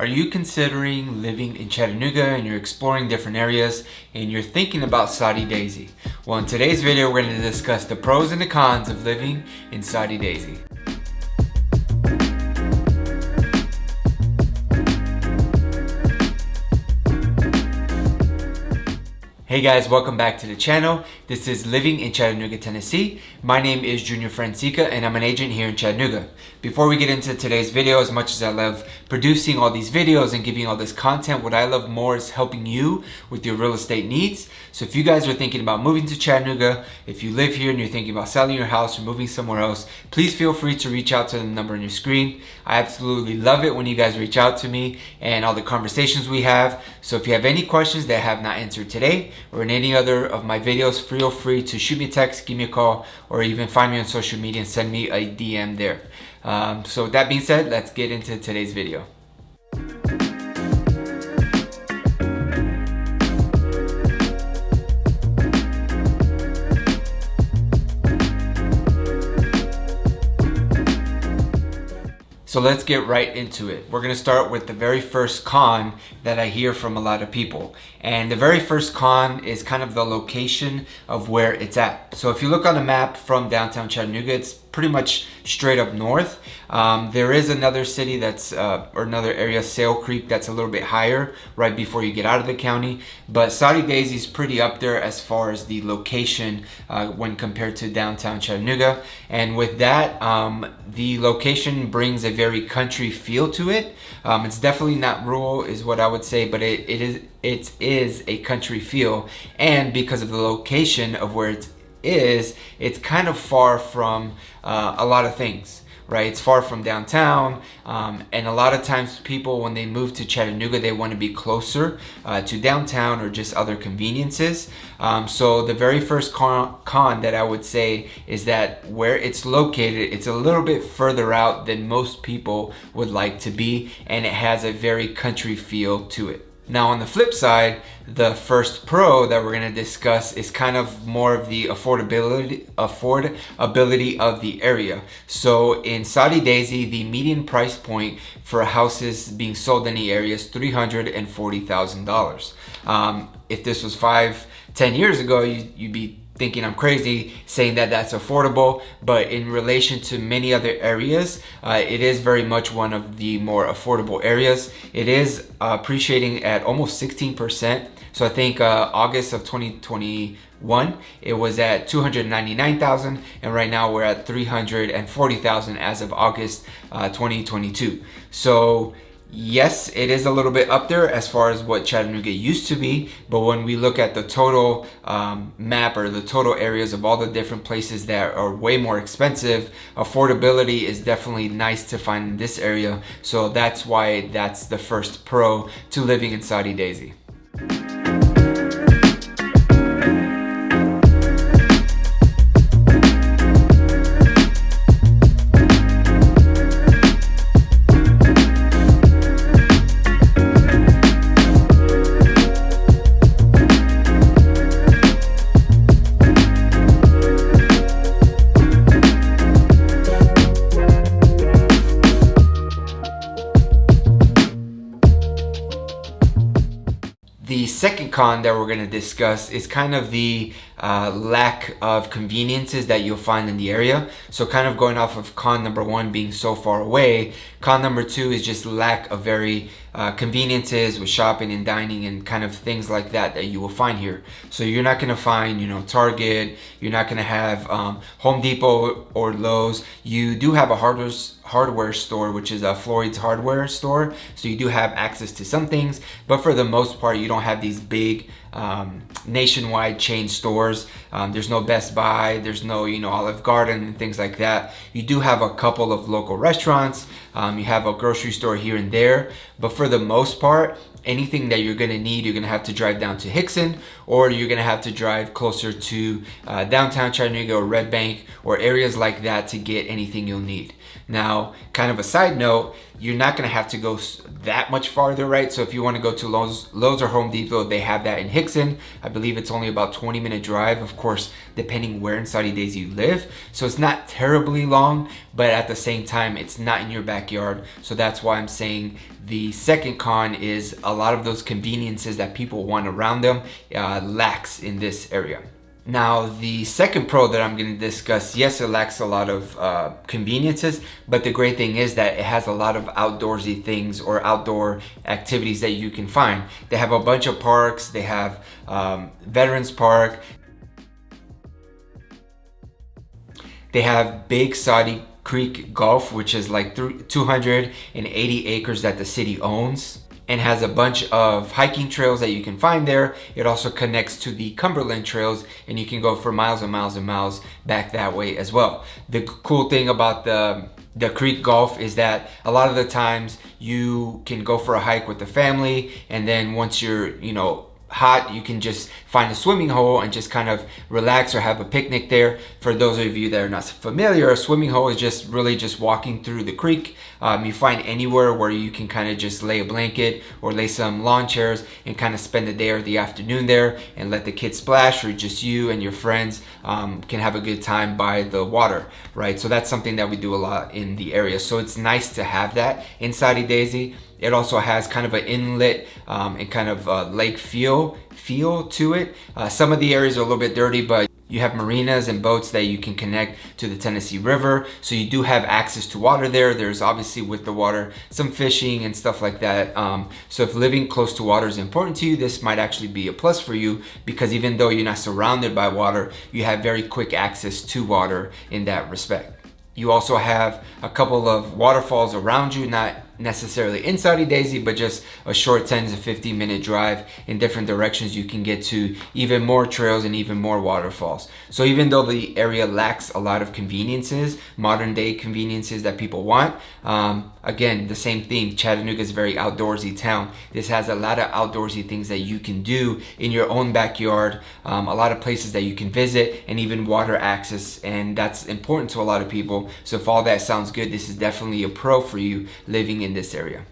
Are you considering living in Chattanooga and you're exploring different areas and you're thinking about Soddy Daisy? Well, in today's video, we're going to discuss the pros and the cons of living in Soddy Daisy. Hey guys, welcome back to the channel. This is Living in Chattanooga, Tennessee. My name is Junior Francica and I'm an agent here in Chattanooga. Before we get into today's video, as much as I love producing all these videos and giving all this content, what I love more is helping you with your real estate needs. So if you guys are thinking about moving to Chattanooga, if you live here and you're thinking about selling your house or moving somewhere else, please feel free to reach out to the number on your screen. I absolutely love it when you guys reach out to me and all the conversations we have. So if you have any questions that I have not answered today, or in any other of my videos, feel free to shoot me a text, give me a call, or even find me on social media and send me a DM there. So with that being said, let's get into today's video. So let's get right into it. We're gonna start with the very first con that I hear from a lot of people. And the very first con is kind of the location of where it's at. So if you look on a map from downtown Chattanooga, it's pretty much straight up north. There is another city that's, or another area, Sale Creek, that's a little bit higher right before you get out of the county. But Soddy Daisy is pretty up there as far as the location when compared to downtown Chattanooga. And with that, the location brings a very country feel to it. It's definitely not rural is what I would say, but it is a country feel. And because of the location of where it is, it's kind of far from a lot of things, right? It's far from downtown, and a lot of times people, when they move to Chattanooga, they want to be closer to downtown or just other conveniences. So the very first con that I would say is that where it's located, it's a little bit further out than most people would like to be, and it has a very country feel to it. Now on the flip side, the first pro that we're going to discuss is kind of more of the affordability of the area. So in Soddy Daisy, the median price point for houses being sold in the area is $340,000. If this was 5-10 years ago, you'd be thinking I'm crazy saying that that's affordable, but in relation to many other areas, it is very much one of the more affordable areas. It is appreciating at almost 16%. So I think August of 2021, it was at 299,000, and right now we're at 340,000 as of August 2022. So yes, it is a little bit up there as far as what Chattanooga used to be, but when we look at the total map or the total areas of all the different places that are way more expensive, affordability is definitely nice to find in this area. So that's why that's the first pro to living in Soddy Daisy. The second con that we're going to discuss is kind of the lack of conveniences that you'll find in the area. So kind of going off of con number one being so far away, con number two is just lack of very conveniences with shopping and dining and kind of things like that you will find here. So you're not going to find, Target, you're not going to have Home Depot or Lowe's. You do have a hardware store, which is a Floyd's hardware store. So you do have access to some things, but for the most part, you don't have these big nationwide chain stores. There's no Best Buy, there's no Olive Garden and things like that. You do have a couple of local restaurants, you have a grocery store here and there, but for the most part, anything that you're gonna need, you're gonna have to drive down to Hickson, or you're gonna have to drive closer to downtown Chattanooga or Red Bank or areas like that to get anything you'll need. Now, kind of a side note, you're not gonna have to go that much farther, right? So if you wanna go to Lowe's or Home Depot, they have that in Hickson. I believe it's only about 20-minute drive, of course, depending where in Soddy Daisy you live. So it's not terribly long, but at the same time, it's not in your backyard. So that's why I'm saying the second con is a lot of those conveniences that people want around them lacks in this area. Now, the second pro that I'm going to discuss, yes, it lacks a lot of conveniences, but the great thing is that it has a lot of outdoorsy things or outdoor activities that you can find. They have a bunch of parks. They have Veterans Park. They have Big Soddy Creek Golf, which is like 280 acres that the city owns, and has a bunch of hiking trails that you can find there. It also connects to the Cumberland trails, and you can go for miles and miles and miles back that way as well. The cool thing about the creek golf is that a lot of the times you can go for a hike with the family, and then once you're, hot, you can just find a swimming hole and just kind of relax or have a picnic there. For those of you that are not familiar, a swimming hole is just really just walking through the creek. You find anywhere where you can kind of just lay a blanket or lay some lawn chairs and kind of spend the day or the afternoon there and let the kids splash, or just you and your friends can have a good time by the water, right? So that's something that we do a lot in the area. So it's nice to have that in Soddy Daisy. It also has kind of an inlet and kind of a lake feel to it. Some of the areas are a little bit dirty, but you have marinas and boats that you can connect to the Tennessee River. So you do have access to water there. There's obviously with the water some fishing and stuff like that. So if living close to water is important to you, this might actually be a plus for you, because even though you're not surrounded by water, you have very quick access to water in that respect. You also have a couple of waterfalls around you, not necessarily in Soddy Daisy, but just a short 10 to 15 minute drive in different directions. You can get to even more trails and even more waterfalls. So even though the area lacks a lot of conveniences, modern day conveniences that people want, again, the same thing, Chattanooga is a very outdoorsy town. This has a lot of outdoorsy things that you can do in your own backyard, a lot of places that you can visit, and even water access, and that's important to a lot of people. So if all that sounds good, this is definitely a pro for you living in this area.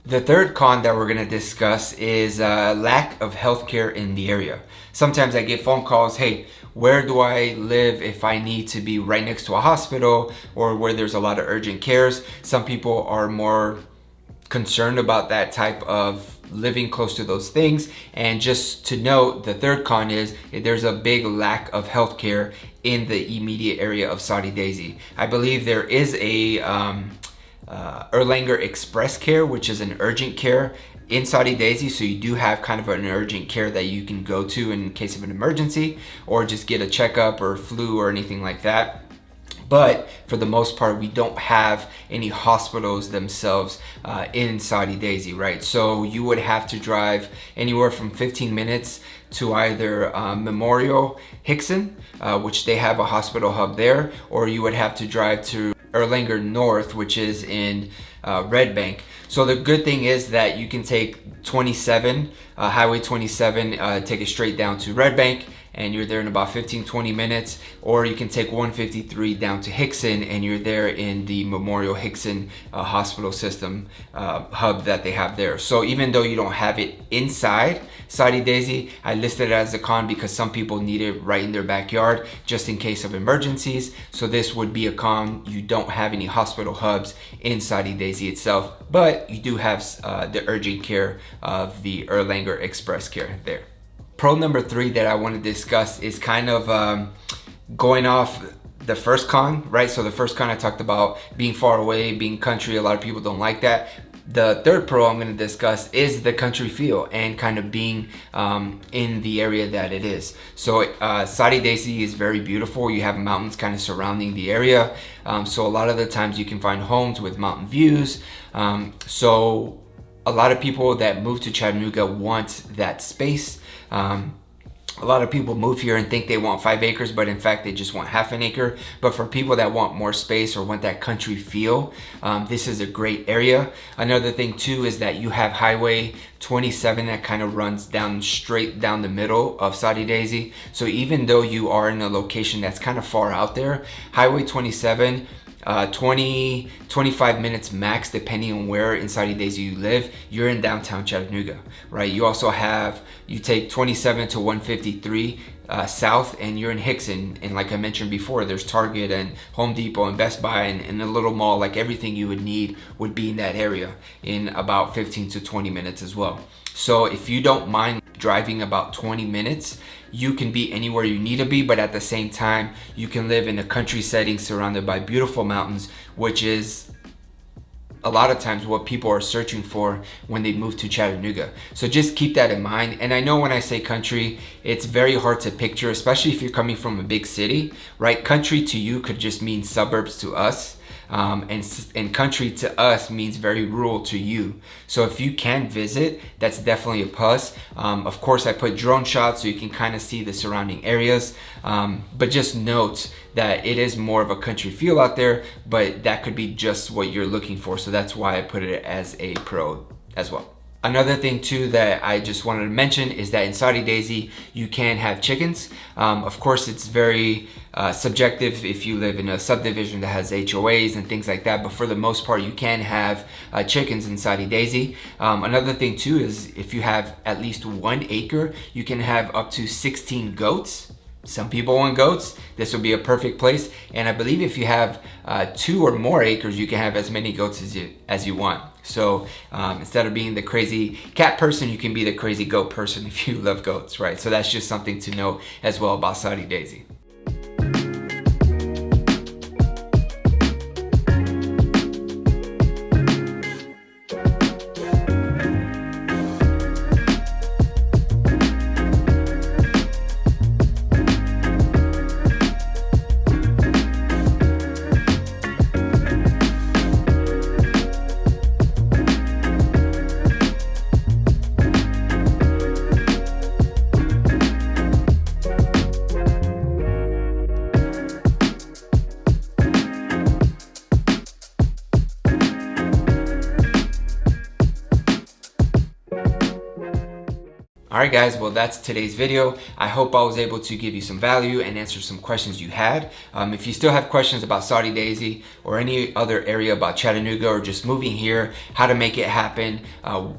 The third con that we're going to discuss is lack of healthcare in the area. Sometimes I get phone calls, hey, where do I live if I need to be right next to a hospital or where there's a lot of urgent cares? Some people are more concerned about that type of living close to those things. And just to note, the third con is there's a big lack of healthcare in the immediate area of Soddy Daisy. I believe there is a Erlanger Express Care, which is an urgent care in Soddy Daisy, so you do have kind of an urgent care that you can go to in case of an emergency or just get a checkup or flu or anything like that. But for the most part, we don't have any hospitals themselves in Soddy Daisy, right? So you would have to drive anywhere from 15 minutes to either Memorial Hickson, which they have a hospital hub there, or you would have to drive to Erlanger North, which is in Red Bank. So the good thing is that you can take 27, Highway 27, take it straight down to Red Bank, and you're there in about 15-20 minutes, or you can take 153 down to Hickson and you're there in the Memorial Hickson hospital system hub that they have there. So even though you don't have it inside Soddy Daisy, I listed it as a con because some people need it right in their backyard just in case of emergencies. So this would be a con. You don't have any hospital hubs in Soddy Daisy itself, but you do have the urgent care of the Erlanger Express Care there. Pro number 3 that I want to discuss is kind of going off the first con, right? So the first con I talked about being far away, being country. A lot of people don't like that. The third pro I'm going to discuss is the country feel and kind of being in the area that it is. So Soddy Daisy is very beautiful. You have mountains kind of surrounding the area. So a lot of the times you can find homes with mountain views. So a lot of people that move to Chattanooga want that space. A lot of people move here and think they want 5 acres, but in fact they just want half an acre. But for people that want more space or want that country feel, this is a great area. Another thing too is that you have Highway 27 that kind of runs down straight down the middle of Soddy Daisy. So even though you are in a location that's kind of far out there, Highway 27, 25 minutes max, depending on where in Soddy Daisy you live, you're in downtown Chattanooga, right? You also have, you take 27 to 153 south and you're in Hickson. And like I mentioned before, there's Target and Home Depot and Best Buy and a little mall. Like everything you would need would be in that area in about 15 to 20 minutes as well. So if you don't mind driving about 20 minutes, you can be anywhere you need to be, but at the same time, you can live in a country setting surrounded by beautiful mountains, which is a lot of times what people are searching for when they move to Chattanooga. So just keep that in mind. And I know when I say country, it's very hard to picture, especially if you're coming from a big city, right? Country to you could just mean suburbs to us. And country to us means very rural to you. So if you can visit, that's definitely a plus. Of course, I put drone shots so you can kind of see the surrounding areas. But just note that it is more of a country feel out there, but that could be just what you're looking for. So that's why I put it as a pro as well. Another thing too that I just wanted to mention is that in Soddy Daisy, you can have chickens. Of course, it's very subjective if you live in a subdivision that has HOAs and things like that, but for the most part, you can have chickens in Soddy Daisy. Another thing too is if you have at least 1 acre, you can have up to 16 goats. Some people want goats. This would be a perfect place. And I believe if you have 2 or more acres, you can have as many goats as you want. So instead of being the crazy cat person, you can be the crazy goat person if you love goats, right? So that's just something to know as well about Soddy Daisy. Alright guys, well that's today's video. I hope I was able to give you some value and answer some questions you had. If you still have questions about Soddy Daisy or any other area about Chattanooga or just moving here, how to make it happen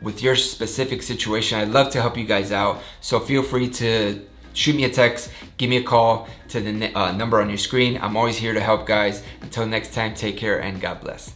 with your specific situation, I'd love to help you guys out. So feel free to shoot me a text, give me a call to the number on your screen. I'm always here to help guys. Until next time, take care and God bless.